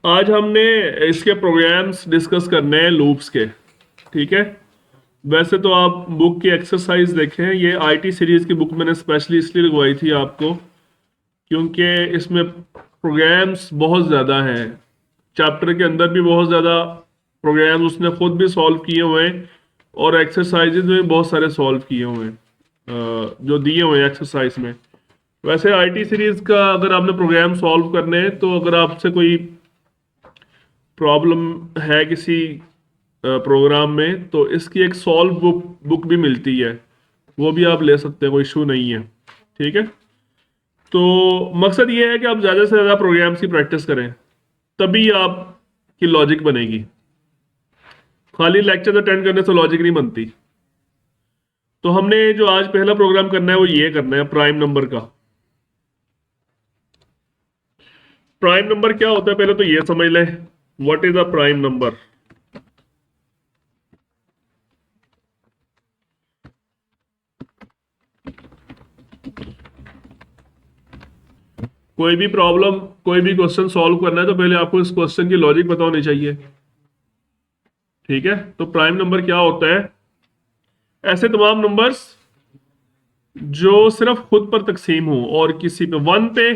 आज हमने इसके प्रोग्राम्स डिस्कस करने हैं लूप्स के। ठीक है। वैसे तो आप बुक की एक्सरसाइज देखें, ये आईटी सीरीज की बुक मैंने स्पेशली इसलिए लगवाई थी आपको क्योंकि इसमें प्रोग्राम्स बहुत ज़्यादा हैं। चैप्टर के अंदर भी बहुत ज़्यादा प्रोग्राम्स उसने खुद भी सॉल्व किए हुए हैं और एक्सरसाइजेज में बहुत सारे सॉल्व किए हुए हैं, जो दिए हुए हैं एक्सरसाइज में। वैसे आईटी सीरीज का अगर आपने प्रोग्राम सॉल्व करने हैं तो अगर आपसे कोई प्रॉब्लम है किसी प्रोग्राम में तो इसकी एक सॉल्व बुक भी मिलती है, वो भी आप ले सकते हैं, कोई इशू नहीं है। ठीक है। तो मकसद ये है कि आप ज़्यादा से ज़्यादा प्रोग्राम्स की प्रैक्टिस करें, तभी आपकी लॉजिक बनेगी। खाली लेक्चर अटेंड करने से लॉजिक नहीं बनती। तो हमने जो आज पहला प्रोग्राम करना है वो ये करना है प्राइम नंबर का। प्राइम नंबर क्या होता है पहले तो ये समझ लें, what is a prime number. कोई भी प्रॉब्लम, कोई भी क्वेश्चन सॉल्व करना है तो पहले आपको इस क्वेश्चन की लॉजिक पता होनी चाहिए। ठीक है। तो प्राइम नंबर क्या होता है? ऐसे तमाम नंबर्स जो सिर्फ खुद पर तकसीम हो और किसी पे, वन पे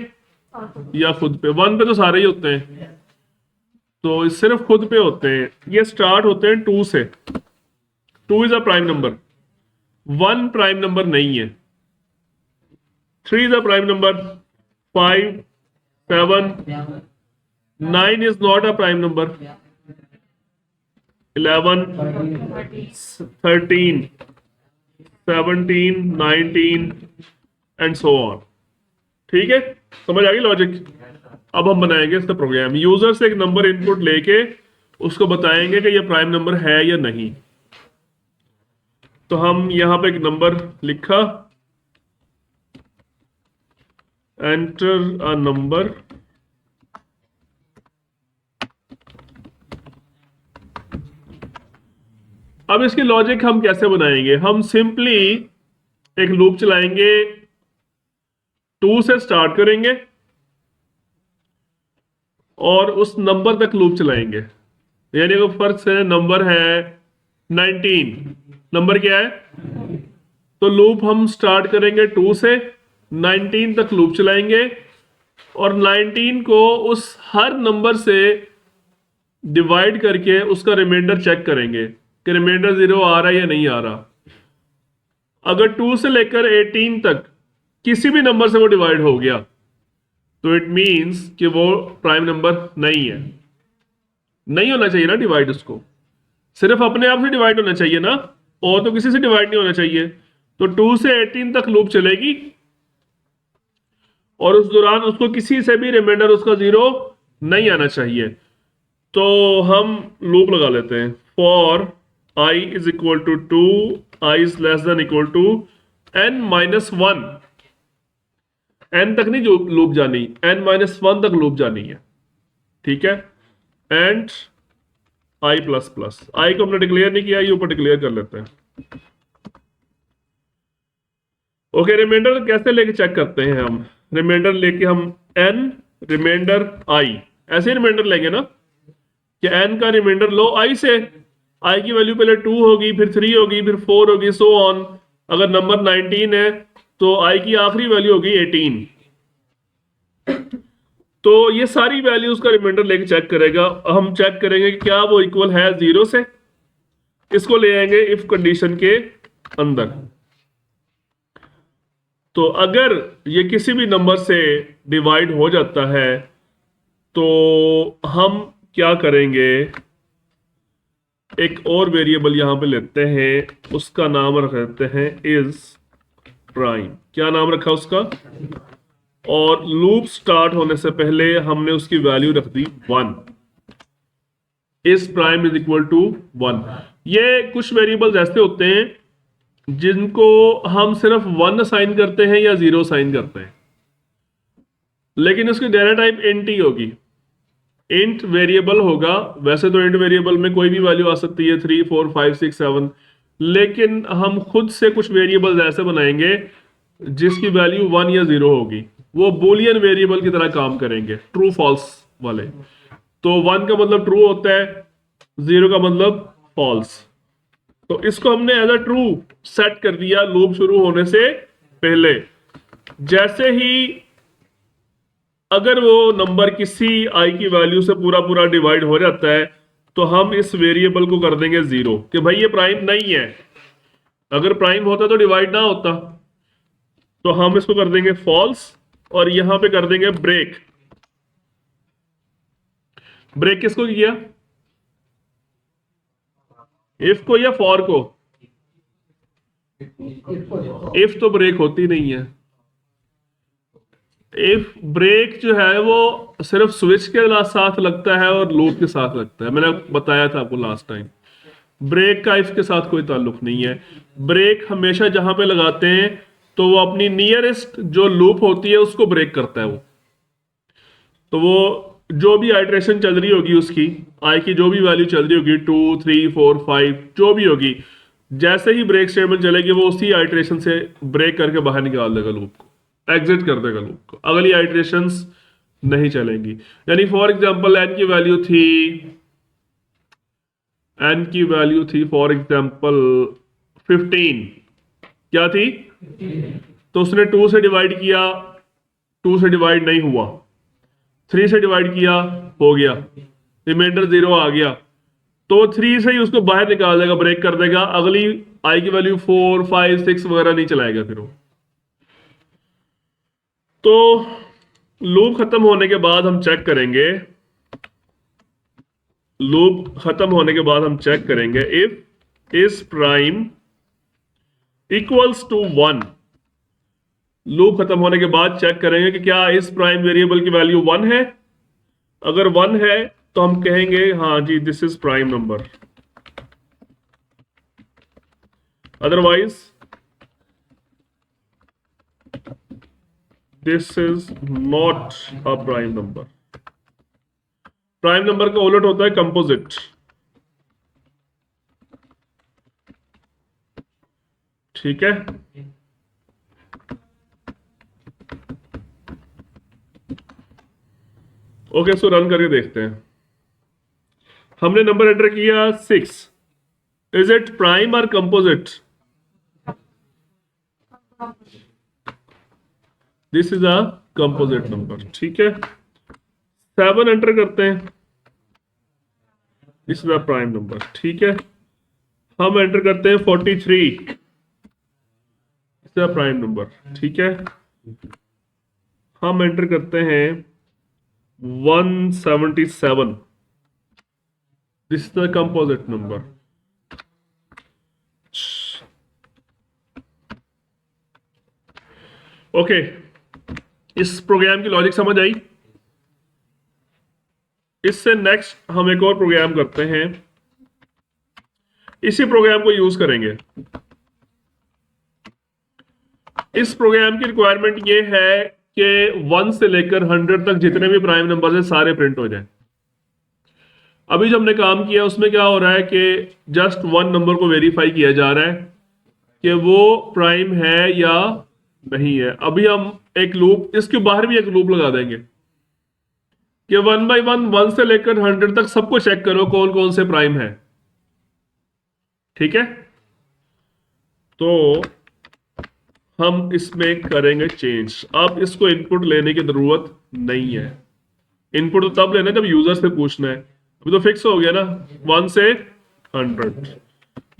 या खुद पे। वन पे तो सारे ही होते हैं, तो सिर्फ खुद पे होते हैं। ये स्टार्ट होते हैं टू से। Two is a prime number, one prime number नहीं है। Three is a prime number, five, seven, nine is not a prime number, 11, 13, 17, 19 and so on. ठीक है। समझ आ गई लॉजिक? अब हम बनाएंगे इसका प्रोग्राम। यूजर से एक नंबर इनपुट लेके उसको बताएंगे कि ये प्राइम नंबर है या नहीं। तो हम यहां पे एक नंबर लिखा, एंटर अ नंबर, अब इसकी लॉजिक हम कैसे बनाएंगे? हम सिंपली एक लूप चलाएंगे, टू से स्टार्ट करेंगे और उस नंबर तक लूप चलाएंगे। यानी अगर फर्स्ट है नंबर है 19, नंबर क्या है? तो लूप हम स्टार्ट करेंगे टू से, 19 तक लूप चलाएंगे और 19 को उस हर नंबर से डिवाइड करके उसका रिमाइंडर चेक करेंगे कि रिमाइंडर 0 आ रहा है या नहीं आ रहा। अगर 2 से लेकर 18 तक किसी भी नंबर से वो डिवाइड हो गया तो इट मींस कि वो प्राइम नंबर नहीं है। नहीं होना चाहिए ना डिवाइड, उसको सिर्फ अपने आप से डिवाइड होना चाहिए ना, और तो किसी से डिवाइड नहीं होना चाहिए। तो 2 से 18 तक लूप चलेगी और उस दौरान उसको किसी से भी रिमाइंडर उसका 0 नहीं आना चाहिए। तो हम लूप लगा लेते हैं, for i is equal to 2, i is less than equal to n minus 1। n तक नहीं जो लूप जानी, n माइनस 1 तक लूप जानी है। ठीक है। And i plus plus, i को हमने डिक्लेयर नहीं किया, ये ऊपर डिक्लेयर कर लेते हैं। ओके, रिमाइंडर कैसे लेके चेक करते हैं हम? रिमाइंडर लेके हम n रिमाइंडर i, ऐसे रिमाइंडर लेंगे ना कि n का रिमाइंडर लो i से। i की वैल्यू पहले 2 होगी, फिर 3 होगी, फिर 4 होगी, सो ऑन। अगर नंबर 19 है तो i की आखिरी वैल्यू होगी 18। तो ये सारी वैल्यूज का रिमाइंडर लेके चेक करेगा। हम चेक करेंगे कि क्या वो इक्वल है 0 से। इसको ले आएंगे इफ कंडीशन के अंदर। तो अगर ये किसी भी नंबर से डिवाइड हो जाता है तो हम क्या करेंगे, एक और वेरिएबल यहां पे लेते हैं, उसका नाम रख देते हैं इज प्राइम। क्या नाम रखा उसका? और लूप स्टार्ट होने से पहले हमने उसकी वैल्यू रख दी 1। Is prime is equal to 1। ये कुछ वेरिएबल्स ऐसे होते हैं जिनको हम सिर्फ 1 असाइन करते हैं या 0 असाइन करते हैं, लेकिन उसकी डेटा टाइप इंट ही होगी। इंट वेरिएबल होगा। वैसे तो इंट वेरिएबल में कोई भी वैल्यू आ सकती है, 3, 4, 5, 6, 7, लेकिन हम खुद से कुछ वेरिएबल्स ऐसे बनाएंगे जिसकी वैल्यू 1 या 0 होगी। वो बुलियन वेरिएबल की तरह काम करेंगे, ट्रू फॉल्स वाले। तो 1 का मतलब ट्रू होता है, 0 का मतलब फॉल्स। तो इसको हमने एज अ ट्रू सेट कर दिया लूप शुरू होने से पहले। जैसे ही अगर वो नंबर किसी आई की वैल्यू से पूरा पूरा डिवाइड हो जाता है तो हम इस वेरिएबल को कर देंगे 0 कि भाई ये प्राइम नहीं है। अगर प्राइम होता तो डिवाइड ना होता, तो हम इसको कर देंगे फॉल्स और यहां पे कर देंगे ब्रेक। ब्रेक किसको किया, इफ को या फॉर को? इफ तो ब्रेक होती नहीं है। इफ ब्रेक जो है वो सिर्फ स्विच के साथ लगता है और लूप के साथ लगता है, मैंने बताया था आपको लास्ट टाइम। ब्रेक का इफ के साथ कोई ताल्लुक नहीं है। ब्रेक हमेशा जहां पे लगाते हैं तो वो अपनी नियरेस्ट जो लूप होती है उसको ब्रेक करता है वो। तो वो जो भी आइट्रेशन चल रही होगी उसकी, आई की जो भी वैल्यू चल रही होगी 2 3 4 5 जो भी होगी, जैसे ही ब्रेक स्टेटमेंट चलेगी वो उसी आइट्रेशन से ब्रेक करके बाहर निकाल देगा लूप को, एग्जिट कर देगा लूप को, अगली आइट्रेशंस नहीं चलेंगी। यानी फॉर एग्जांपल एन की वैल्यू थी फॉर एग्जांपल 15, क्या थी? तो उसने 2 से डिवाइड किया, 2 से डिवाइड नहीं हुआ, 3 से डिवाइड किया, हो गया, रिमाइंडर 0 आ गया, तो 3 से ही उसको बाहर निकाल देगा, ब्रेक कर देगा, अगली आई की वैल्यू 4 5 6 वगैरह नहीं चलाएगा फिर वो। तो लूप खत्म होने के बाद हम चेक करेंगे, लूप खत्म होने के बाद हम चेक करेंगे if is prime equals to 1। Loop खत्म होने के बाद चेक करेंगे कि क्या इस प्राइम वेरिएबल की वैल्यू 1 है। अगर 1 है तो हम कहेंगे हाँ जी this is prime number, otherwise this is not a prime number. Prime number का उलट होता है कंपोजिट। ठीक है, ओके सो रन करके देखते हैं। हमने नंबर एंटर किया 6, इज इट प्राइम और composite? This is a composite number. ठीक है, 7 एंटर करते हैं, this is a prime number. ठीक है, हम एंटर करते हैं 43, this is a prime number. ठीक है, हम एंटर करते हैं 177, this is the composite number. Okay, इस प्रोग्राम की लॉजिक समझ आई? इससे नेक्स्ट हम एक और प्रोग्राम करते हैं, इसी प्रोग्राम को यूज करेंगे। इस प्रोग्राम की रिक्वायरमेंट ये है कि 1 से लेकर 100 तक जितने भी प्राइम नंबर हैं सारे प्रिंट हो जाएं। अभी जो हमने काम किया उसमें क्या हो रहा है कि जस्ट 1 नंबर को वेरीफाई किया जा रहा है कि वो प्राइम है या नहीं है। अभी हम एक लूप, इसके बाहर भी एक लूप लगा देंगे कि 1 बाई 1, 1 से लेकर 100 तक सबको चेक करो कौन कौन से प्राइम है। ठीक है, तो हम इसमें करेंगे चेंज। अब इसको इनपुट लेने की जरूरत नहीं है, इनपुट तो तब लेना जब यूजर से पूछना है। अभी तो फिक्स हो गया ना 1 से 100।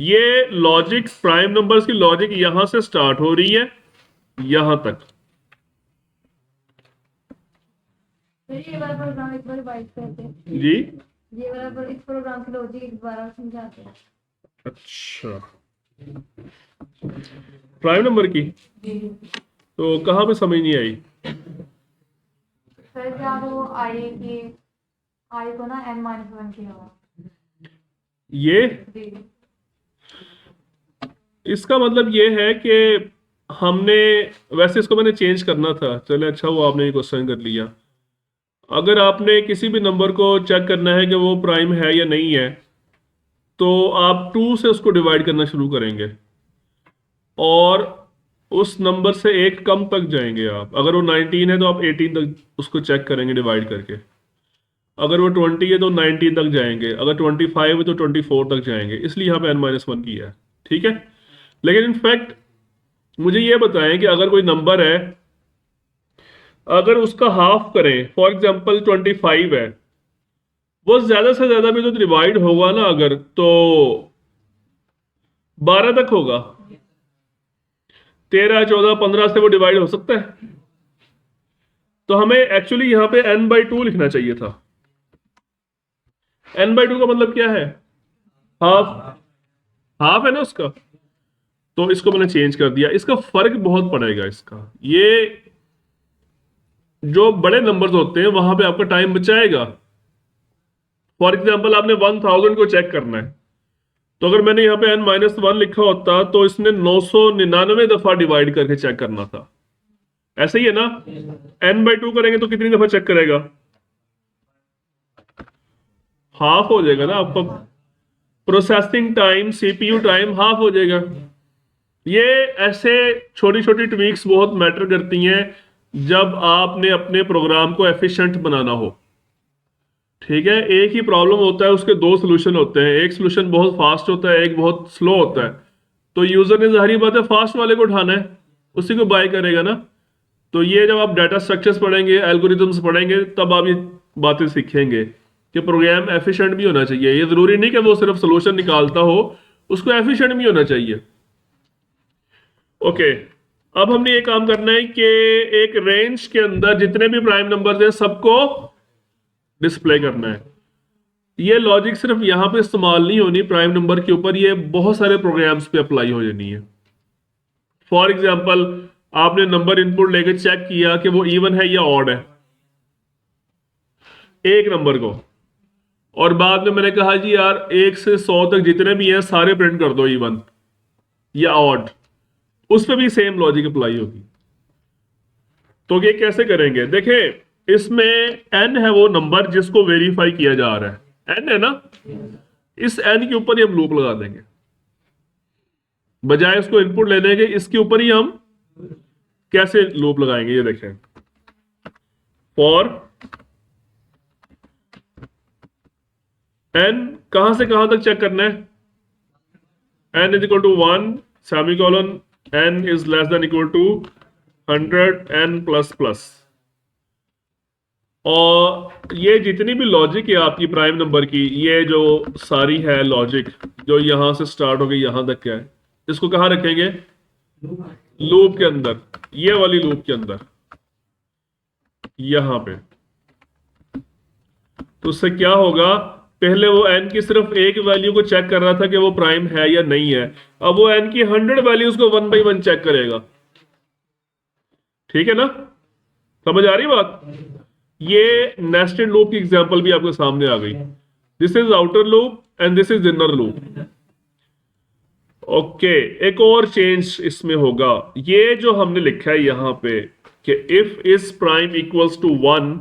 ये लॉजिक, प्राइम नंबर्स की लॉजिक यहां से स्टार्ट हो रही है यहां तक। ये वाला प्रोग्राम एक बार रिवाइज करते हैं जी, ये वाला इस प्रोग्राम की लॉजिक एक बार और समझाते हैं। अच्छा, प्राइम नंबर की तो कहां पे समझ नहीं आई? सर क्या वो आई को ना n-1 किया हुआ ये जी। इसका मतलब ये है कि हमने, वैसे इसको मैंने चेंज करना था, चले अच्छा वो आपने ये क्वेश्चन कर लिया। अगर आपने किसी भी नंबर को चेक करना है कि वो प्राइम है या नहीं है तो आप 2 से उसको डिवाइड करना शुरू करेंगे और उस नंबर से एक कम तक जाएंगे आप। अगर वो 19 है तो आप 18 तक उसको चेक करेंगे डिवाइड करके। अगर वो 20 है तो 19 तक जाएंगे, अगर 25 है तो 24 तक जाएंगे, इसलिए यहाँ पे n-1 किया है। ठीक है, लेकिन इनफैक्ट मुझे ये बताएं कि अगर कोई नंबर है, अगर उसका हाफ करें, फॉर एग्जांपल 25 है, वो ज्यादा से ज्यादा भी तो डिवाइड होगा ना, अगर तो 12 तक होगा, 13, 14, 15 से वो डिवाइड हो सकता है। तो हमें एक्चुअली यहाँ पे n/2 लिखना चाहिए था। n/2 का मतलब क्या है? हाफ, हाफ है ना उसका, तो इसको मैंने चेंज कर दिया। इसका फर्क बहुत पड़ेगा इसका, ये जो बड़े नंबर्स होते हैं वहां पे आपका टाइम बचाएगा। फॉर एग्जाम्पल आपने 1000 को चेक करना है, तो अगर मैंने यहाँ पे n-1 लिखा होता तो इसने 999 दफा डिवाइड करके चेक करना था। ऐसे ही है ना, n/2 करेंगे तो कितनी दफा चेक करेगा? हाफ हो जाएगा ना आपका processing time, CPU time half हो जाएगा। ये ऐसे छोटी छोटी ट्वीक्स बहुत मैटर करती हैं जब आपने अपने प्रोग्राम को एफिशिएंट बनाना हो। ठीक है, एक ही प्रॉब्लम होता है, उसके दो सोल्यूशन होते हैं, एक सोल्यूशन बहुत फास्ट होता है, एक बहुत स्लो होता है। तो यूजर ने जाहिर बात है फास्ट वाले को उठाना है, उसी को बाय करेगा ना। तो ये जब आप डाटा स्ट्रक्चर्स पढ़ेंगे, एल्गोरिथम्स पढ़ेंगे, तब आप ये बातें सीखेंगे कि प्रोग्राम एफिशिएंट भी होना चाहिए। ये जरूरी नहीं कि वो सिर्फ सोल्यूशन निकालता हो, उसको एफिशिएंट भी होना चाहिए। ओके, अब हमने ये काम करना है कि एक रेंज के अंदर जितने भी प्राइम नंबर्स हैं सबको डिस्प्ले करना है। ये लॉजिक सिर्फ यहां पे इस्तेमाल नहीं होनी प्राइम नंबर के ऊपर, ये बहुत सारे प्रोग्राम्स पे अप्लाई हो जानी है। फॉर एग्जाम्पल आपने नंबर इनपुट लेकर चेक किया कि वो इवन है या ऑड है, एक नंबर को, और बाद में मैंने कहा जी यार 1 से 100 तक जितने भी हैं सारे प्रिंट कर दो इवन या ऑड, उस पर भी सेम लॉजिक अप्लाई होगी। तो ये कैसे करेंगे? देखें, इसमें n है वो नंबर जिसको वेरीफाई किया जा रहा है, n है ना, इस n के ऊपर ही हम लूप लगा देंगे, बजाय उसको इनपुट लेने के इसके ऊपर ही हम कैसे लूप लगाएंगे, ये देखें। फॉर n कहां से कहां तक चेक करना है? n is equal to 1 semicolon n is less than equal to 100 n plus plus. और ये जितनी भी लॉजिक है आपकी प्राइम नंबर की, ये जो सारी है लॉजिक जो यहां से स्टार्ट हो गई यहां तक क्या है, इसको कहां रखेंगे? लूप के अंदर, ये वाली लूप के अंदर, यहां पे। तो उससे क्या होगा, पहले वो n की सिर्फ एक वैल्यू को चेक कर रहा था कि वो प्राइम है या नहीं है, अब वो n की 100 वैल्यूज को 1 बाई 1 चेक करेगा। ठीक है ना, समझ आ रही बात? ये नेस्टेड लूप की एग्जांपल भी आपके सामने आ गई। This is outer loop and this is inner loop. Okay, एक और चेंज इसमें होगा, ये जो हमने लिखा है यहां पे कि if is prime equals to 1,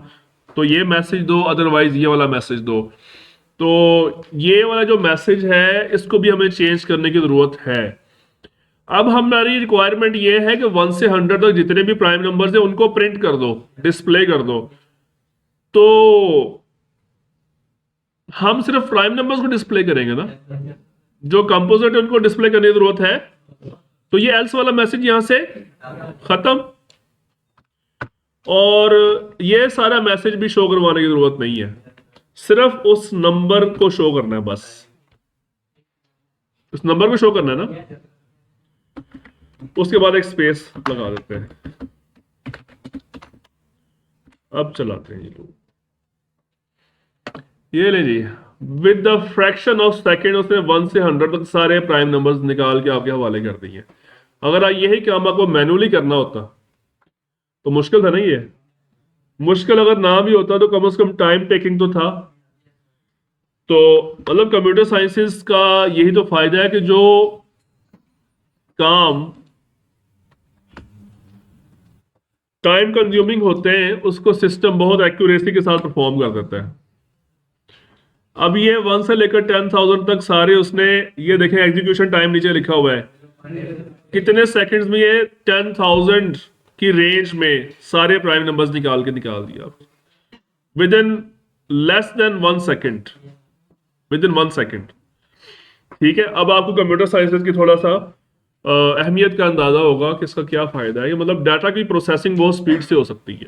तो ये मैसेज दो, अदरवाइज ये वाला मैसेज दो। तो ये वाला जो मैसेज है इसको भी हमें चेंज करने की जरूरत है। अब हमारी रिक्वायरमेंट ये है कि 1 से 100 तक जितने भी प्राइम नंबर्स हैं उनको प्रिंट कर दो, डिस्प्ले कर दो। तो हम सिर्फ प्राइम नंबर्स को डिस्प्ले करेंगे ना, जो कंपोजिट है उनको डिस्प्ले करने की जरूरत है। तो ये एल्स वाला मैसेज यहां से खत्म, और ये सारा मैसेज भी शो करवाने की जरूरत नहीं है, सिर्फ उस नंबर को शो करना है, बस उस नंबर को शो करना है ना। उसके बाद एक स्पेस लगा देते हैं। अब चलाते हैं ये लोग, ये ले जी, with the fraction of second उसने 1 से 100 तक सारे प्राइम नंबर्स निकाल के आपके हवाले कर दिए। अगर यही काम आपको मैनुअली करना होता तो मुश्किल था। नहीं है मुश्किल, अगर ना भी होता तो कम से कम टाइम टेकिंग तो था। तो मतलब कंप्यूटर साइंसेस का यही तो फायदा है कि जो काम टाइम कंज्यूमिंग होते हैं उसको सिस्टम बहुत एक्यूरेसी के साथ परफॉर्म कर देता है। अब ये 1 से लेकर 10,000 तक सारे उसने, ये देखें एग्जीक्यूशन टाइम नीचे लिखा हुआ है, कितने सेकंड्स में ये 10,000 की रेंज में सारे प्राइम नंबर्स निकाल दिया with in less than 1 second, with in 1 second. ठीक है, अब आपको कंप्यूटर साइंसेज की थोड़ा सा अहमियत का अंदाजा होगा कि इसका क्या फायदा है। ये मतलब डाटा की प्रोसेसिंग बहुत स्पीड से हो सकती है।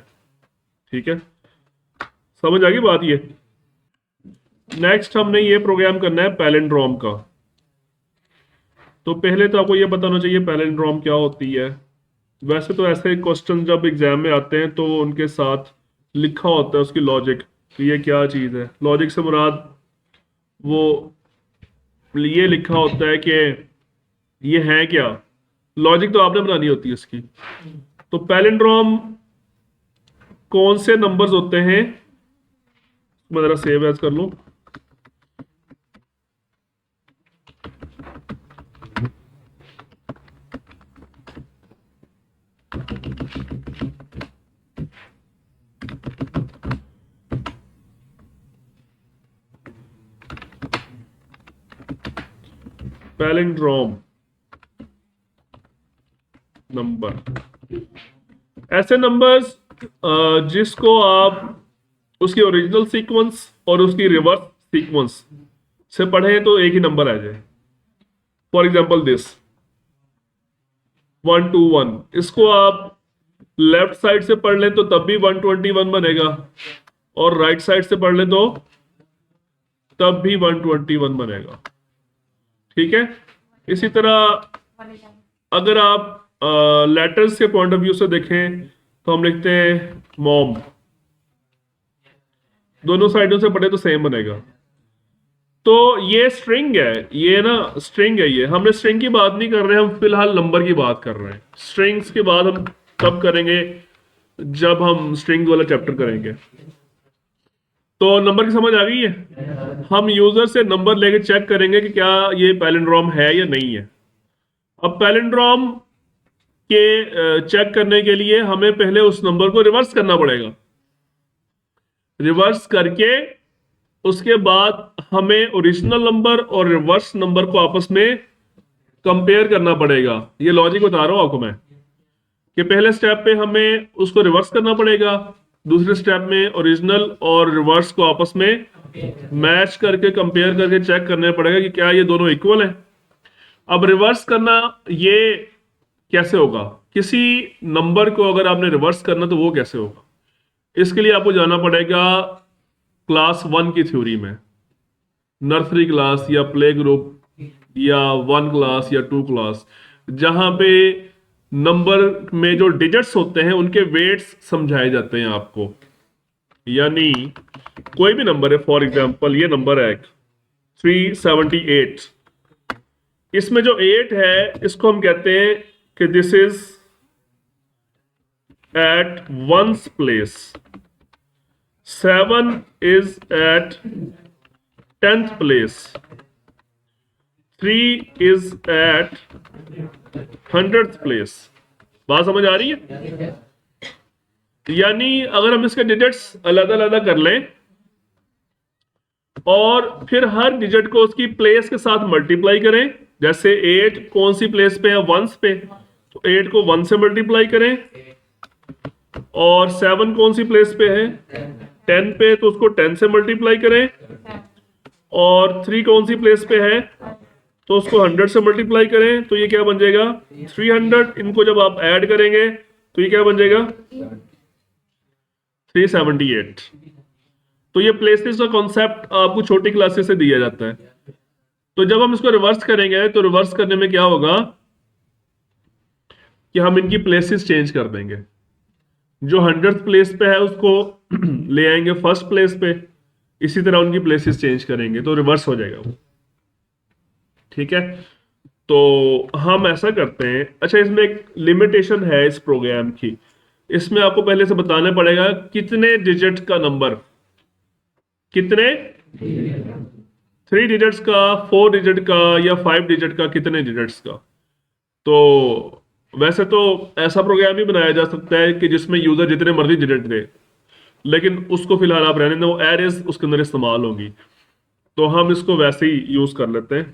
ठीक है, समझ आ गई बात ये। नेक्स्ट हमने ये प्रोग्राम करना है पैलिंड्रोम का। तो पहले तो आपको ये पता होना चाहिए पैलिंड्रोम क्या होती है। वैसे तो ऐसे क्वेश्चन जब एग्जाम में आते हैं तो उनके साथ लिखा होता है उसकी लॉजिक, कि ये क्या चीज़ है। लॉजिक से मुराद वो ये लिखा होता है कि ये है क्या, लॉजिक तो आपने बनानी होती है इसकी। तो पैलिंड्रोम कौन से नंबर्स होते हैं, मैं जरा सेव एज कर लूं। पैलिंड्रोम नंबर ऐसे नंबर्स जिसको आप उसकी ओरिजिनल सीक्वेंस और उसकी रिवर्स सीक्वेंस से पढ़ें तो एक ही नंबर आ जाए। फॉर एग्जांपल दिस 121, इसको आप लेफ्ट साइड से पढ़ लें तो तब भी 121 बनेगा, और राइट साइड से पढ़ लें तो तब भी 121 बनेगा। ठीक है, इसी तरह अगर आप लेटर्स के पॉइंट ऑफ व्यू से देखें तो हम लिखते हैं मॉम, दोनों साइडों से पढ़े तो सेम बनेगा। तो ये स्ट्रिंग है, ये ना स्ट्रिंग है। ये हमने स्ट्रिंग की बात नहीं कर रहे हैं, हम फिलहाल नंबर की बात कर रहे हैं। स्ट्रिंग्स की बात हम तब करेंगे जब हम स्ट्रिंग वाला चैप्टर करेंगे। तो नंबर की समझ आ गई है। हम यूजर से नंबर लेके चेक करेंगे कि क्या ये पैलिंड्रोम है या नहीं है। अब पैलिंड्रोम के चेक करने के लिए हमें पहले उस नंबर को रिवर्स करना पड़ेगा। रिवर्स करके उसके बाद हमें ओरिजिनल नंबर और रिवर्स नंबर को आपस में कंपेयर करना पड़ेगा। ये लॉजिक बता रहा हूं आपको मैं कि पहले स्टेप पे हमें उसको रिवर्स करना पड़ेगा, दूसरे स्टेप में ओरिजिनल और रिवर्स को आपस में मैच करके कंपेयर करके चेक करना पड़ेगा कि क्या ये दोनों इक्वल है। अब रिवर्स करना ये कैसे होगा, किसी नंबर को अगर आपने रिवर्स करना तो वो कैसे होगा, इसके लिए आपको जाना पड़ेगा क्लास 1 की थ्योरी में। नर्सरी क्लास या प्ले ग्रुप या 1 क्लास या 2 क्लास, जहां पे नंबर में जो डिजिट्स होते हैं उनके वेट्स समझाए जाते हैं आपको। यानी कोई भी नंबर है, फॉर एग्जांपल ये नंबर है 378, इसमें जो 8 है इसको हम कहते हैं कि this is at ones place, 7 is at 10th place, 3 is at 100th place. बात समझ आ रही है? यानी अगर हम इसके डिजिट्स अलग अलग कर लें और फिर हर डिजिट को उसकी प्लेस के साथ मल्टीप्लाई करें, जैसे 8 कौन सी प्लेस पे है, वंस पे, तो 8 को 1 से मल्टीप्लाई करें, और 7 कौन सी प्लेस पे है, 10 पे, तो उसको 10 से मल्टीप्लाई करें, और 3 कौन सी प्लेस पे है तो उसको 100 से मल्टीप्लाई करें, तो ये क्या बन जाएगा 300। इनको जब आप ऐड करेंगे तो ये क्या बन जाएगा 378। तो ये प्लेसेस का कॉन्सेप्ट आपको छोटी क्लासेस से दिया जाता है। तो जब हम इसको रिवर्स करेंगे तो रिवर्स करने में क्या होगा कि हम इनकी प्लेसेस चेंज कर देंगे। जो 100th प्लेस पे है उसको ले आएंगे फर्स्ट प्लेस पे, इसी तरह उनकी प्लेसेस चेंज करेंगे तो रिवर्स हो जाएगा वो। ठीक है, तो हम ऐसा करते हैं। अच्छा, इसमें एक लिमिटेशन है इस प्रोग्राम की, इसमें आपको पहले से बताना पड़ेगा कितने डिजिट का नंबर, कितने 3 डिजिट्स का, 4 डिजिट का या 5 डिजिट का, कितने डिजिट्स का। तो वैसे तो ऐसा प्रोग्राम भी बनाया जा सकता है कि जिसमें यूजर जितने मर्जी डिजिट दे, लेकिन उसको फिलहाल आप रहने दें, वो एरेज उसके अंदर इस्तेमाल होगी, तो हम इसको वैसे ही यूज कर लेते हैं।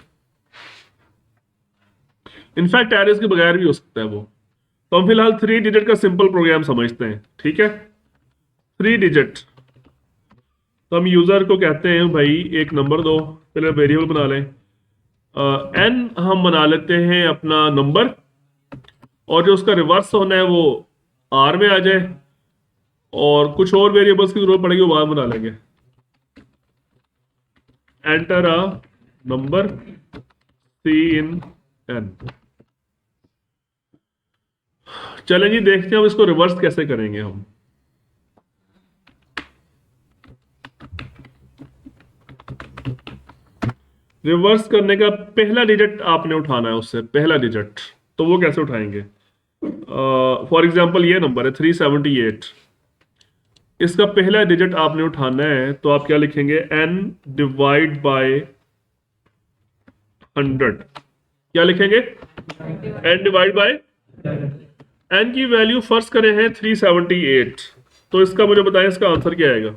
इनफैक्ट एरेज के बगैर भी हो सकता है वो। तो हम फिलहाल 3 डिजिट का सिंपल प्रोग्राम समझते हैं। ठीक है, 3 डिजिट तो हम यूजर को कहते हैं भाई एक नंबर दो, पहले वेरिएबल बना लें, एन हम बना लेते हैं अपना नंबर, और जो उसका रिवर्स होना है वो आर में आ जाए, और कुछ और वेरिएबल्स की जरूरत पड़ेगी वो बाद में बना लेंगे। Enter a number cin N. चलें जी, देखते हैं हम इसको रिवर्स कैसे करेंगे। हम रिवर्स करने का पहला डिजिट आपने उठाना है, उससे पहला डिजिट, तो वो कैसे उठाएंगे? फॉर एग्जाम्पल ये नंबर है 378, इसका पहला डिजिट आपने उठाना है, तो आप क्या लिखेंगे? n divide by 100। क्या लिखेंगे? n डिवाइड बाय, n की वैल्यू फर्स्ट करें हैं 378, तो इसका मुझे बताएं इसका आंसर क्या आएगा?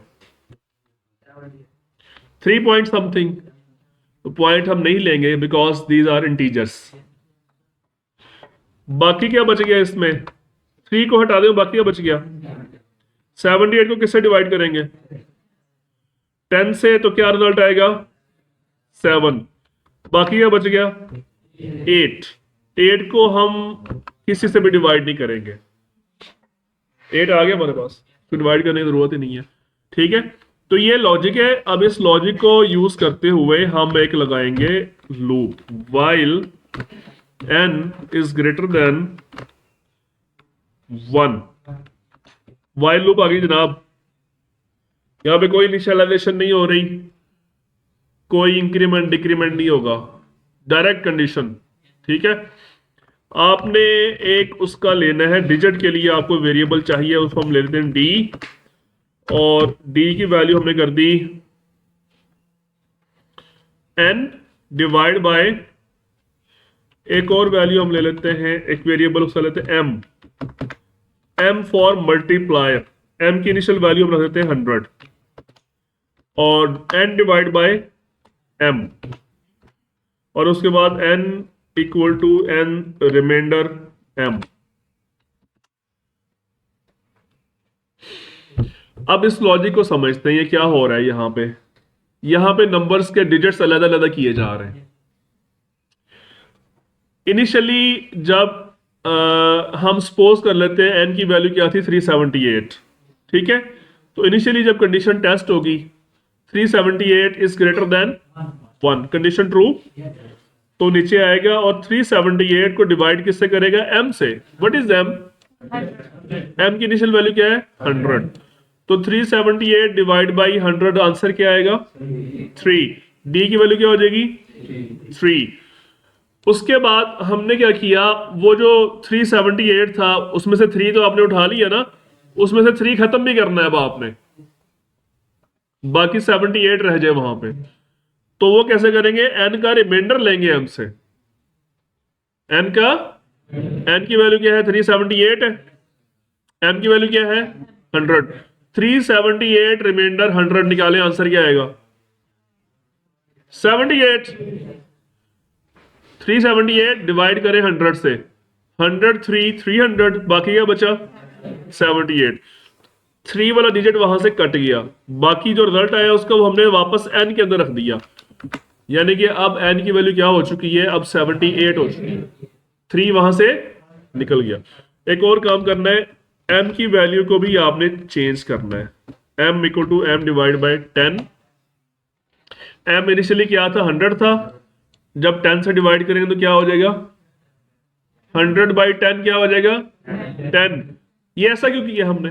3 पॉइंट समथिंग। तो पॉइंट हम नहीं लेंगे बिकॉज दीज आर इंटीजर्स। बाकी क्या बच गया इसमें? 3 को हटा दें, बाकी क्या बच गया? 78 को किससे डिवाइड करेंगे? 10 से, तो क्या रिजल्ट आएगा? 7। बाकी क्या बच गया? 8। 8 को हम किसी से भी डिवाइड नहीं करेंगे। 8 आ गया हमारे पास, तो डिवाइड करने की जरूरत ही नहीं है। ठीक है, तो ये लॉजिक है। अब इस लॉजिक को यूज करते हुए हम एक लगाएंगे loop, while n is greater than 1। while loop आ गई जनाब। यहां पे कोई इनिशियलाइजेशन नहीं हो रही, कोई इंक्रीमेंट डिक्रीमेंट नहीं होगा, डायरेक्ट कंडीशन। ठीक है, आपने एक उसका लेना है डिजिट के लिए, आपको वेरिएबल चाहिए, उसको हम ले लेते हैं डी, और डी की वैल्यू हमने कर दी n डिवाइड बाय, एक और वैल्यू हम ले लेते हैं, एक वेरिएबल उसका लेते हैं m फॉर मल्टीप्लायर। m की इनिशियल वैल्यू हम रख देते हैं 100, और n डिवाइड बाय m, और उसके बाद n equal to n remainder m। अब इस लॉजिक को समझते हैं, ये क्या हो रहा है यहां पे नंबर्स के डिजिट्स अलग अलग किए जा रहे हैं। इनिशियली जब हम सपोज कर लेते हैं n की वैल्यू क्या थी? 378। ठीक है, तो इनिशियली जब कंडीशन टेस्ट होगी 378 is greater than 1, condition true, तो नीचे आएगा, और 378 को डिवाइड किससे करेगा? m से। What is m? m की इनिशियल वैल्यू क्या है? 100। तो 378 डिवाइड बाई 100, आंसर क्या आएगा? 3। d की वैल्यू क्या हो जाएगी? 3। उसके बाद हमने क्या किया, वो जो 378 था उसमें से 3 तो आपने उठा लिया ना, उसमें से 3 खत्म भी करना है अब आपने, बाकी 78 रह जाए वहां पे। तो वो कैसे करेंगे? n का रिमाइंडर लेंगे m से। n की वैल्यू क्या है? 378 है, m की वैल्यू क्या है? 100। 378 रिमाइंडर 100 निकालें, आंसर क्या आएगा? 78। 378 डिवाइड करें 100 से, 100 3 300, बाकी क्या बचा? 78। 3 वाला डिजिट वहां से कट गया, बाकी जो रिजल्ट आया उसको हमने वापस n के अंदर रख दिया, यानी कि अब n की वैल्यू क्या हो चुकी है? अब 78 हो चुकी है। 3 वहां से निकल गया। एक और काम करना है, m की वैल्यू को भी आपने चेंज करना है। m equal to m divide by 10। m initially क्या था? 100 था, जब 10 से डिवाइड करेंगे तो क्या हो जाएगा? 100 बाई 10 क्या हो जाएगा? 10। ये ऐसा क्यों किया हमने?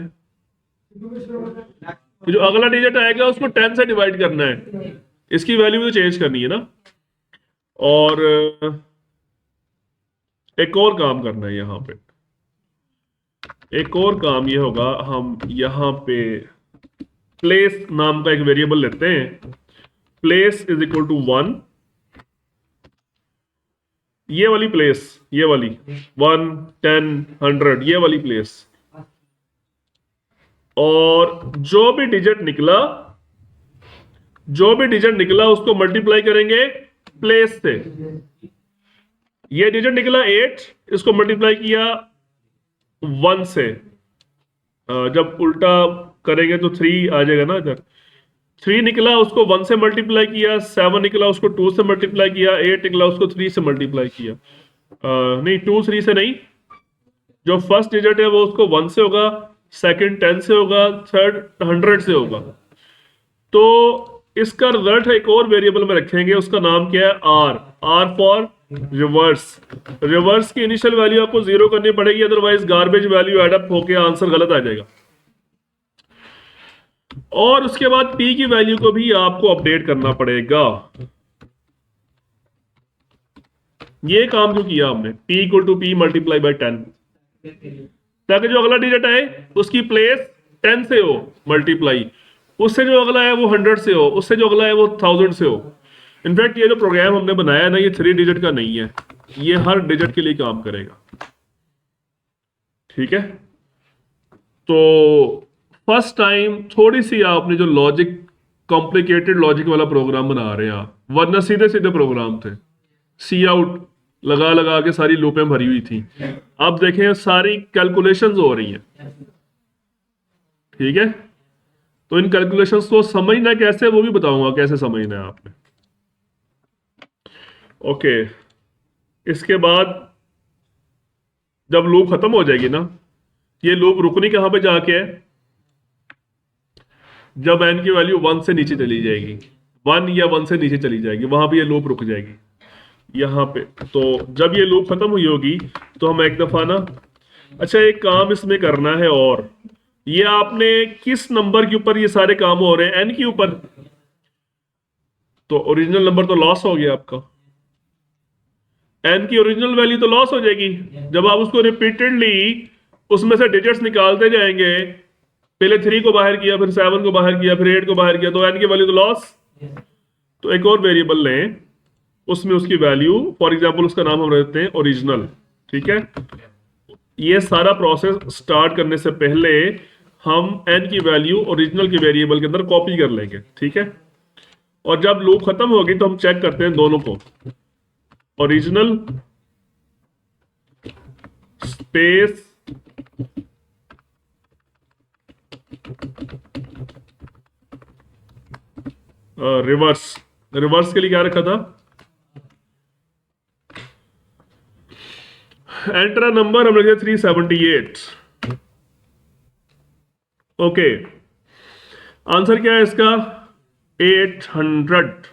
जो अगला डिजिट आएगा उसको 10 से डिवाइड करना है, इसकी वैल्यू तो चेंज करनी है ना। और एक और काम करना है यहां पे, एक और काम ये होगा, हम यहां पे प्लेस नाम का एक वेरिएबल लेते हैं। प्लेस इज इक्वल टू 1, ये वाली प्लेस, ये वाली 1 10 100, ये वाली प्लेस, और जो भी डिजिट निकला उसको मल्टीप्लाई करेंगे प्लेस से। ये डिजिट निकला 8, इसको मल्टीप्लाई किया 1 से, जब उल्टा करेंगे तो 3 आ जाएगा ना इधर। 3 निकला उसको 1 से मल्टीप्लाई किया, 7 निकला उसको 2 से मल्टीप्लाई किया, 8 निकला उसको 3 से मल्टीप्लाई किया। नहीं 2 3 से नहीं, जो फर्स्ट डिजिट है वो उसको 1 से होगा, सेकंड 10 से होगा, थर्ड 100 से होगा। तो इसका रिजल्ट एक और वेरिएबल में रखेंगे, उसका नाम क्या है, आर फॉर रिवर्स। रिवर्स की इनिशियल वैल्यू आपको 0 करनी पड़ेगी, अदरवाइज गार्बेज वैल्यू एडअप होके आंसर गलत आ जाएगा। और उसके बाद p की वैल्यू को भी आपको अपडेट करना पड़ेगा। ये काम क्यों किया हमने, p equal to p multiply by 10, ताकि जो अगला डिजिट आए उसकी प्लेस 10 से हो मल्टीप्लाई, उससे जो अगला है वो 100 से हो, उससे जो अगला है वो 1000 से हो। इनफैक्ट ये जो प्रोग्राम हमने बनाया है ना, ये 3 डिजिट का नहीं है, ये हर डिजिट के लिए काम करेगा। ठीक है, तो फर्स्ट टाइम थोड़ी सी आपने जो लॉजिक, कॉम्प्लिकेटेड लॉजिक वाला प्रोग्राम बना रहे हैं आप, वरना सीधे सीधे प्रोग्राम थे, सी आउट लगा लगा के सारी लूपें भरी हुई थी। अब देखें सारी कैलकुलेशंस हो रही हैं। ठीक है, तो इन कैलकुलेशंस को समझना कैसे वो भी बताऊंगा, कैसे समझना है आपने। ओके, इसके बाद जब लूप खत्म हो जाएगी ना, ये लूप रुकनी कहां पे जाके है, जब n की वैल्यू 1 से नीचे चली जाएगी, 1 या 1 से नीचे चली जाएगी, वहां पे ये लूप रुक जाएगी यहां पे। तो जब ये लूप खत्म हुई होगी तो हम एक दफा ना, अच्छा एक काम इसमें करना है, और ये आपने किस नंबर के ऊपर ये सारे काम हो रहे हैं, n के ऊपर, तो ओरिजिनल नंबर तो लॉस हो गया आपका, n की ओरिजिनल वैल्यू तो लॉस हो जाएगी। जब आप उसको रिपीटेडली उसमें से डिजिट्स निकालते जाएंगे, पहले 3 को बाहर किया, फिर 7 को बाहर किया, फिर 8 को बाहर किया, तो n की वैल्यू तो लॉस। तो एक और वेरिएबल लें, उसमें उसकी वैल्यू, फॉर एग्जांपल उसका नाम हम रखते हैं ओरिजिनल। ठीक है, ये सारा प्रोसेस स्टार्ट करने से पहले हम n की वैल्यू ओरिजिनल के वेरिएबल के अंदर कॉपी कर लेंगे। ठीक है, और जब लूप खत्म होगी तो हम चेक करते हैं दोनों को, ओरिजिनल स्पेस रिवर्स। रिवर्स के लिए क्या रखा था, एंटर अ नंबर, हम लिखते 378। ओके, आंसर क्या है इसका, 800।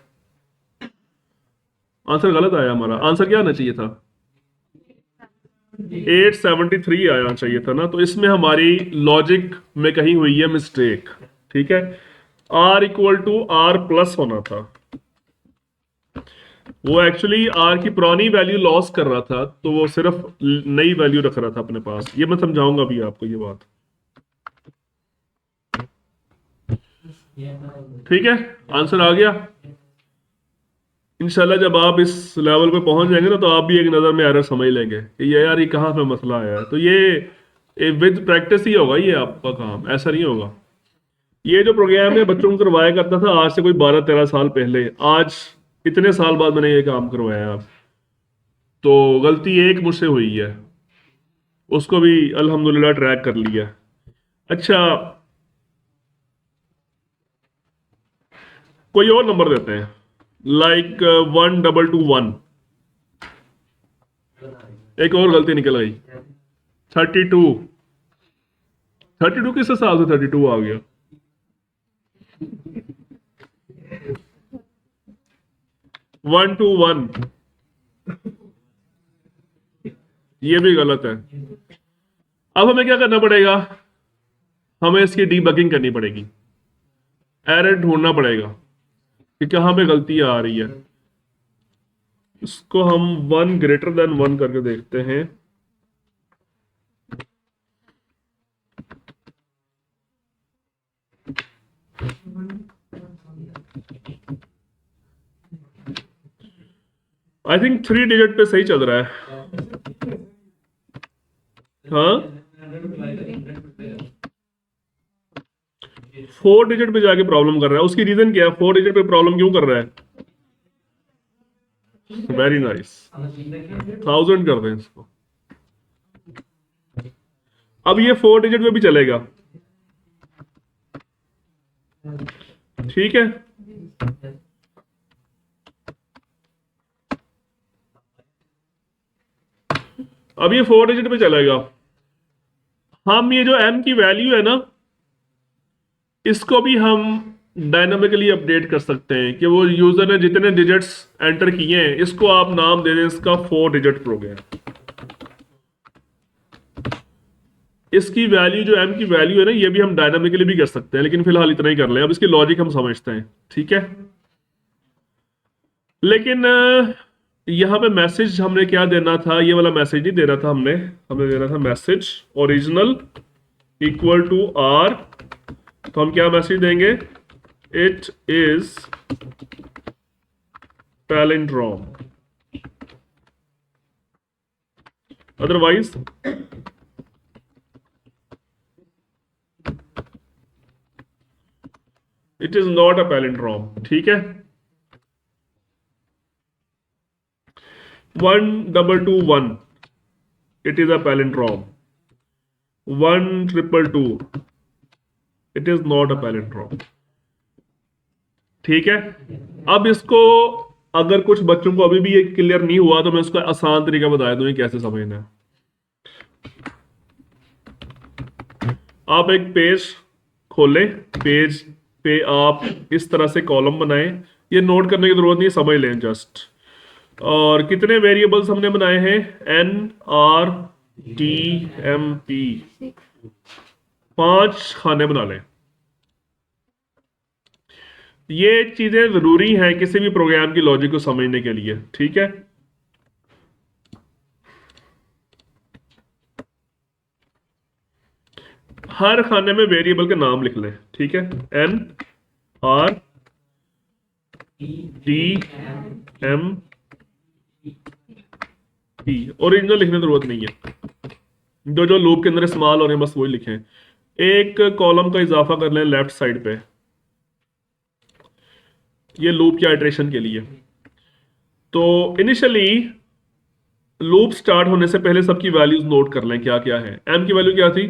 आंसर गलत आया हमारा, आंसर क्या आना चाहिए था, 873 आना चाहिए था ना। तो इसमें हमारी लॉजिक में कहीं हुई है मिस्टेक। ठीक है, r equal to r plus होना था, वो एक्चुअली r की पुरानी वैल्यू लॉस कर रहा था, तो वो सिर्फ नई वैल्यू रख रहा था अपने पास। ये मैं समझाऊंगा अभी आपको ये बात। ठीक है, आंसर आ गया। इंशाल्लाह जब आप इस लेवल पे पहुंच जाएंगे ना, तो आप भी एक नज़र में एरर समझ लेंगे कि ये यार ये कहाँ पे मसला आया है। तो ये विद प्रैक्टिस ही होगा ये आपका काम, ऐसा नहीं होगा। ये जो प्रोग्राम है बच्चों को करवाया करता था आज से कोई 12-13 साल पहले, आज इतने साल बाद मैंने ये काम करवाया। तो गलती एक मुझसे हुई है, उसको भी अल्हम्दुलिल्लाह ट्रैक कर लिया। अच्छा, कोई और नंबर देते हैं, लाइक 1221। एक और गलती निकल गई, 32। 32 किस साल से 32 आ गया, 121, ये भी गलत है। अब हमें क्या करना पड़ेगा, हमें इसकी डीबगिंग करनी पड़ेगी, एरर ढूंढना पड़ेगा कि कहां पे गलती आ रही है। इसको हम 1 ग्रेटर देन 1 करके देखते हैं। आई थिंक 3 डिजिट पे सही चल रहा है। हाँ, 4 डिजिट पे जाके प्रॉब्लम कर रहा है। उसकी रीजन क्या है, 4 डिजिट पे प्रॉब्लम क्यों कर रहा है, वेरी नाइस, 1000 कर दें इसको। अब ये 4 डिजिट में भी चलेगा, ठीक है। अब ये 4 डिजिट पे चलेगा। हम ये जो m की वैल्यू है ना, इसको भी हम डायनामिकली अपडेट कर सकते हैं कि वो यूजर ने जितने डिजिट्स एंटर किए हैं, इसको आप नाम दे दें इसका 4 डिजिट प्रोग्राम। इसकी वैल्यू जो m की वैल्यू है ना, ये भी हम डायनामिकली भी कर सकते हैं, लेकिन फिलहाल इतना ही कर लें। अब इसकी लॉजिक हम समझते हैं, ठीक है। लेकिन यहाँ पे मैसेज हमने क्या देना था, ये वाला मैसेज नहीं देना था हमने हमने देना था message original equal to r। तो हम क्या मैसेज देंगे, it is palindrome, otherwise it is not a palindrome, ठीक है। 1221 it is a palindrome, 1222 it is not a palindrome, ठीक है। अब इसको अगर कुछ बच्चों को अभी भी ये क्लियर नहीं हुआ तो मैं उसका आसान तरीका बता दूं ये कैसे समझना है। आप एक पेज खोलें, पेज पे आप इस तरह से कॉलम बनाएं। ये नोट करने की जरूरत नहीं, समझ लें जस्ट। और कितने वेरिएबल्स हमने बनाए हैं, n r t m p, 5 खाने बना लें। ये चीजें जरूरी हैं किसी भी प्रोग्राम की लॉजिक को समझने के लिए, ठीक है। हर खाने में वेरिएबल के नाम लिख लें, ठीक है। n r t m p, original लिखने की जरूरत नहीं है, जो जो लूप के अंदर इस्तेमाल हो रहे हैं बस वही लिखें। एक कॉलम का इजाफा कर लें लेफ्ट साइड पे, ये लूप की आइट्रेशन के लिए। तो इनिशियली लूप स्टार्ट होने से पहले सबकी वैल्यूज नोट कर लें क्या क्या है। m की वैल्यू क्या थी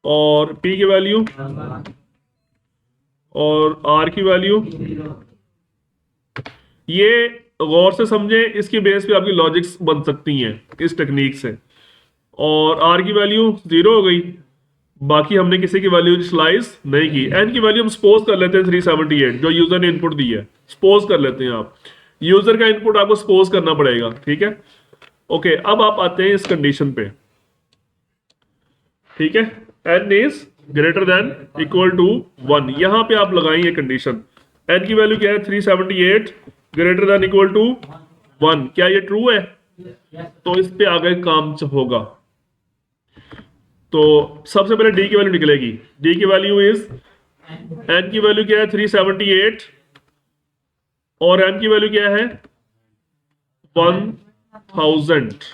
और p की वैल्यू और r की वैल्यू। ये गौर से समझें, इसकी बेस पे आपकी लॉजिक्स बन सकती हैं इस टेक्निक से। और r की वैल्यू 0 हो गई, बाकी हमने किसी की वैल्यू इनिशियलाइज नहीं की। n की वैल्यू हम सपोज कर लेते हैं 378, जो यूजर ने इनपुट दी है, सपोज कर लेते हैं। आप यूजर का इनपुट आपको सपोज करना पड़ेगा, ठीक है। ओके, अब आप आते हैं इस कंडीशन पे, ठीक है। n is greater than equal to 1, यहां पे आप लगाएं ये कंडीशन। n की वैल्यू क्या है, 378 ग्रेटर देन इक्वल टू 1। क्या ये ट्रू है? तो इस पे आगे काम होगा। तो सबसे पहले d की वैल्यू निकलेगी। d की वैल्यू इज, n की वैल्यू क्या है 378 और m की वैल्यू क्या है 1000।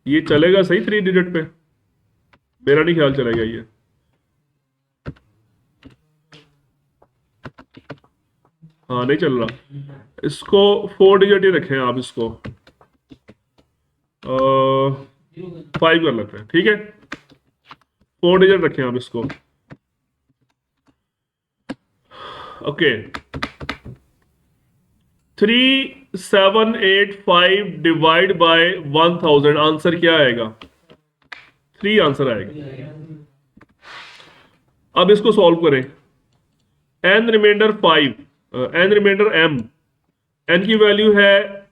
ये चलेगा सही 3 डिजिट पे? मेरा नहीं ख्याल चलेगा ये। हाँ नहीं चल रहा, इसको 4 डिजिट ही रखें आप, इसको 5 कर लेते हैं, ठीक है। 4 डिजिट रखें आप इसको, ओके। 3785 डिवाइड बाय 1000, आंसर क्या आएगा? 3 आंसर आएगा। अब इसको सॉल्व करें। n remainder 5, n remainder m, n की वैल्यू है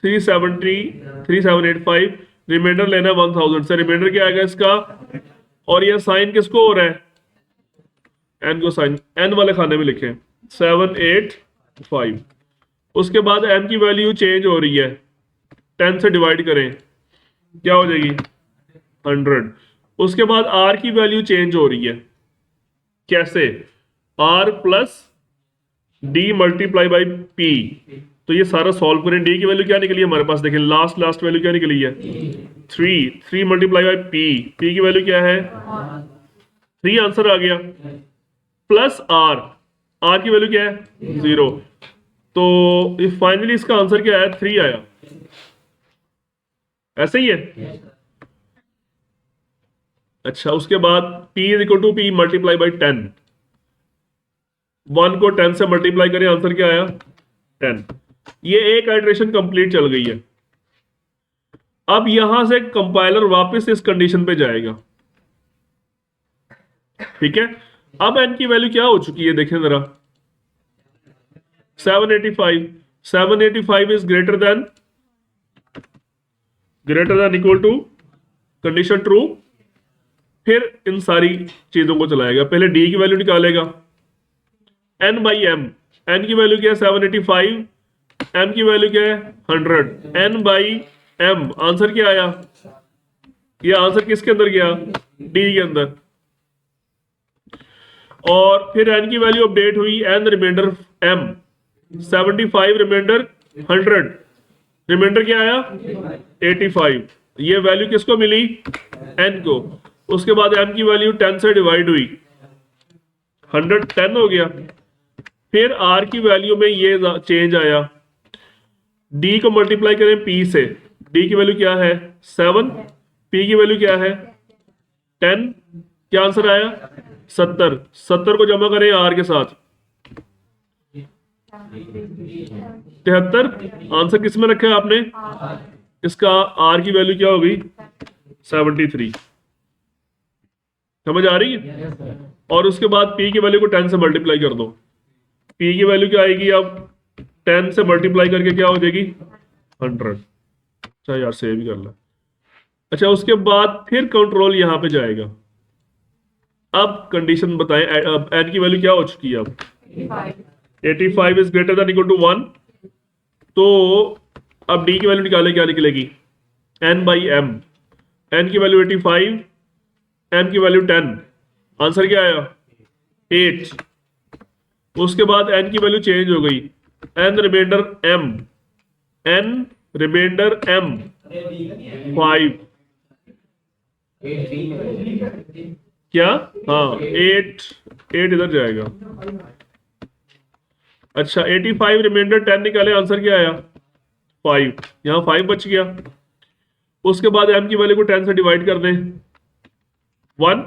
3785, रिमाइंडर लेना 1000 से, रिमाइंडर क्या आएगा इसका? और ये साइन किसको हो रहा है? n को साइन n वाले खाने में लिखें 785। उसके बाद m की वैल्यू चेंज हो रही है, 10 से डिवाइड करें, क्या हो जाएगी 100। उसके बाद r की वैल्यू चेंज हो रही है, कैसे? r plus D multiply by P. तो ये सारा सॉल्व करें। डी की वैल्यू क्या निकली है हमारे पास, देखें लास्ट वैल्यू क्या निकली है 3 मल्टीप्लाई बाई पी। पी की वैल्यू क्या है 3, आंसर आ गया। प्लस आर की वैल्यू क्या है 0। तो फाइनली इसका आंसर क्या है 3 आया। ऐसे ही है, अच्छा, उसके बाद p is equal to p multiply by 10, 1 को 10 से मल्टीप्लाई करें, आंसर क्या आया 10। ये एक आइट्रेशन कंप्लीट चल गई है। अब यहां से कंपाइलर वापस इस कंडीशन पे जाएगा, ठीक है। अब n की वैल्यू क्या हो चुकी है देखें जरा, 785, 785 is greater than equal to, condition true. फिर इन सारी चीजों को चलाएगा, पहले d की वैल्यू निकालेगा, n बाई m, n की वैल्यू क्या है 785, m की वैल्यू क्या है 100, n बाई m, आंसर क्या आया, ये आंसर किसके अंदर गया, d के अंदर। और फिर n की वैल्यू अपडेट हुई, n remainder m, 75 remainder 100, remainder क्या आया 85, ये वैल्यू किसको मिली n को। उसके बाद m की वैल्यू 10 से डिवाइड हुई, 110 हो गया। फिर r की वैल्यू में ये चेंज आया, d को मल्टीप्लाई करें p से, d की वैल्यू क्या है 7, p की वैल्यू क्या है 10, क्या आंसर आया 70, 70 को जमा करें r के साथ 73, आंसर किस में रखा है आपने, इसका r की वैल्यू क्या होगी 73, समझ आ रही है। और उसके बाद p की वैल्यू को 10 से मल्टीप्लाई कर दो, p की वैल्यू क्या आएगी, अब 10 से मल्टीप्लाई करके क्या हो जाएगी 100। अच्छा यार सेव ही कर ला। अच्छा, उसके बाद फिर कंट्रोल यहां पे जाएगा। अब कंडीशन बताएं, अब n की वैल्यू क्या हो चुकी है, अब 85 is greater than equal to 1, तो अब d की वैल्यू निकाले, क्या निकलेगी n बाई m, n की वैल्यू 85, m की वैल्यू 10, आंसर क्या आया 8। उसके बाद n की वैल्यू चेंज हो गई, n remainder m, n remainder m 5, क्या, हाँ 8 इधर जाएगा। अच्छा, 85 रिमाइंडर 10 निकाले, आंसर क्या आया 5, यहां 5 बच गया। उसके बाद m की वैल्यू को 10 से डिवाइड कर दें 1,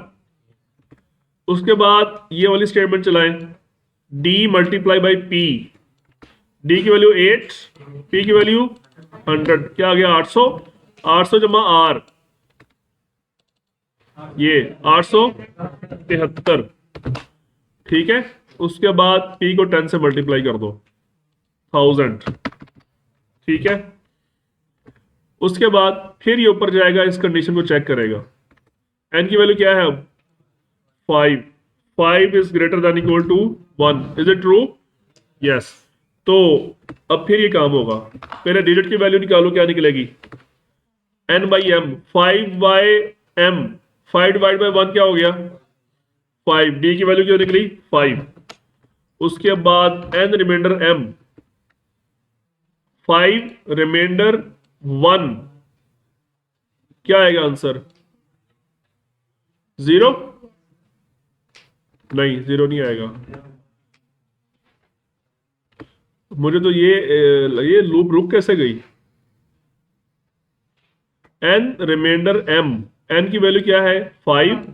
उसके बाद ये वाली स्टेटमेंट चलाएं, d multiply by p, d की वैल्यू 8, p की वैल्यू 100, क्या आ गया 800, 800 जमा r, ये 873, ठीक है। उसके बाद p को 10 से मल्टीप्लाई कर दो 1000, ठीक है। उसके बाद फिर ये ऊपर जाएगा, इस कंडीशन को चेक करेगा, n की वैल्यू क्या है अब 5, 5 is greater than equal to 1, is it true, yes. तो अब फिर ये काम होगा, पहले डिजिट की वैल्यू निकालो, क्या निकलेगी n by m, 5 by m, 5 divide by 1 क्या हो गया 5, d की वैल्यू क्या निकली 5। उसके बाद n रिमाइंडर m, 5 रिमाइंडर 1, क्या आएगा आंसर 0, नहीं 0 नहीं आएगा। मुझे तो ये लूप रुक कैसे गई, n रिमाइंडर m, n की वैल्यू क्या है 5,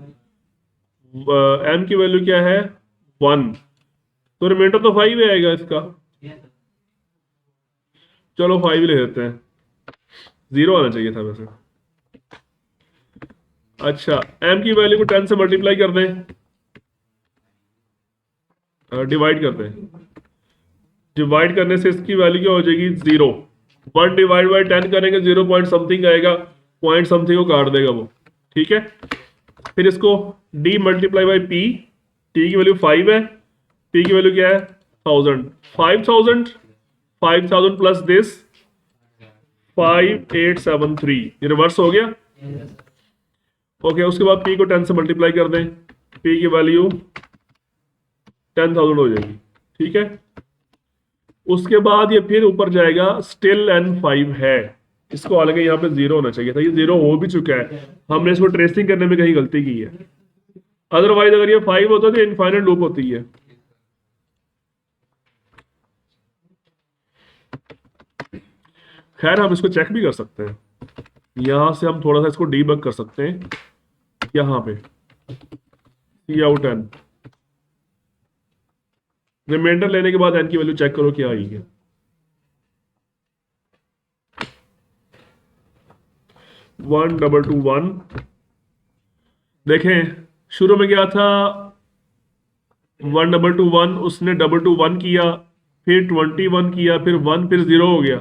m की वैल्यू क्या है 1, तो रिमाइंडर तो 5 ही आएगा इसका, चलो 5 ले लेते हैं, 0 आना चाहिए था वैसे। अच्छा, m की वैल्यू को 10 से मल्टीप्लाई कर दें, डिवाइड कर दें, डिवाइड करने से इसकी वैल्यू क्या हो जाएगी 0, 1 डिवाइड बाई 10 करेंगे 0 पॉइंट समथिंग आएगा, पॉइंट समथिंग को काट देगा वो, ठीक है। फिर इसको d multiply by p, t की वैल्यू 5 है, p की वैल्यू क्या है 1000, 5000 प्लस दिस 5873, ये रिवर्स हो गया, ओके। उसके बाद p को 10 से मल्टीप्लाई कर दें, p की वैल्यू 10,000 हो जाएगी, ठीक है। उसके बाद ये फिर ऊपर जाएगा, स्टिल n 5 है, इसको हालांकि यहाँ पे 0 होना चाहिए था, ये 0 हो भी चुका है, हमने इसको ट्रेसिंग करने में कहीं गलती की है, अदरवाइज अगर ये 5 होता तो इनफाइनाइट लूप होती है। खैर हम इसको चेक भी कर सकते हैं, यहां से हम थोड़ा सा इसको डीबग कर सकते हैं, यहाँ पे सी आउट एन, रिमाइंडर लेने के बाद एन की वैल्यू चेक करो क्या आई है। 1221 देखें, शुरू में क्या था 1221, उसने 221 किया, फिर 21 किया, फिर 1, फिर 0 हो गया,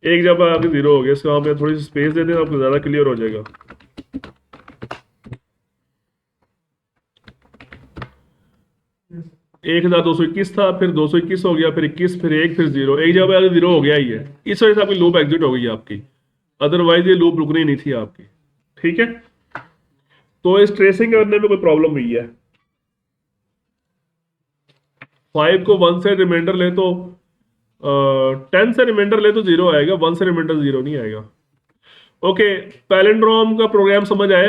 एक जब आगे 0 हो गया। इसको आप थोड़ी सी स्पेस दे दें आपको ज्यादा क्लियर हो जाएगा। एक 1221 था, फिर 221 हो गया, फिर 21, फिर 1, फिर 0, एक जगह आगे 0 हो गया ही है। इस वजह से आपकी लूप एग्जिट हो गई है आपकी, अदरवाइज ये लूप रुकनी नहीं थी आपकी। ठीक है, तो इस ट्रेसिंग करने में कोई प्रॉब्लम हुई है। 5 को 1 से रिमाइंडर ले तो 10 से रिमाइंडर ले तो 0 आएगा, 1 से रिमाइंडर 0 नहीं आएगा। ओके, पैलिंड्रोम का प्रोग्राम समझ आए?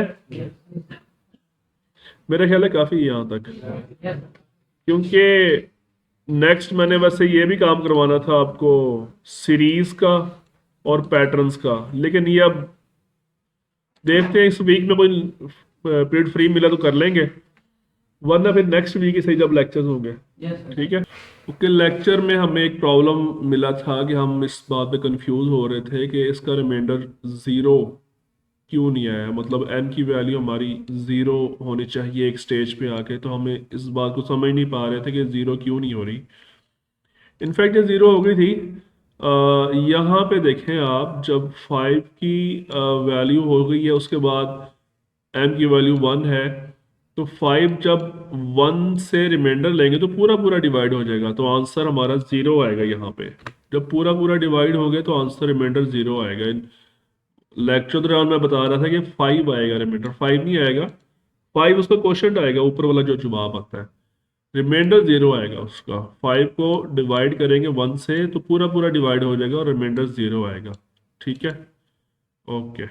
मेरा ख्याल है काफी यहां तक, क्योंकि नेक्स्ट मैंने वैसे ये भी काम करवाना था आपको सीरीज का और पैटर्न्स का, लेकिन ये अब देखते हैं इस वीक में कोई पीरियड फ्री मिला तो कर लेंगे, वरना फिर नेक्स्ट वीक ही सही जब लेक्चर्स होंगे। ठीक है, ओके। लेक्चर में हमें एक प्रॉब्लम मिला था कि हम इस बात पे कंफ्यूज हो रहे थे कि इसका रिमाइंडर 0 क्यों नहीं आया, मतलब n की वैल्यू हमारी 0 होनी चाहिए एक स्टेज पे आके, तो हमें इस बात को समझ नहीं पा रहे थे कि 0 क्यों नहीं हो रही। इनफैक्ट ये 0 हो गई थी। यहाँ पे देखें आप, जब 5 की वैल्यू हो गई है, उसके बाद n की वैल्यू 1 है, तो 5 जब 1 से रिमाइंडर लेंगे तो पूरा पूरा डिवाइड हो जाएगा, तो आंसर हमारा 0 आएगा। यहाँ पे जब पूरा पूरा डिवाइड हो गया तो आंसर रिमाइंडर 0 आएगा। लेक्चर दौरान मैं बता रहा था कि 5 आएगा, रिमाइंडर 5 नहीं आएगा, 5 उसका क्वेश्चन आएगा, ऊपर वाला जो जवाब आता है, रिमाइंडर 0 आएगा उसका। 5 को डिवाइड करेंगे 1 से तो पूरा पूरा डिवाइड हो जाएगा और रिमाइंडर 0 आएगा। ठीक है, ओके।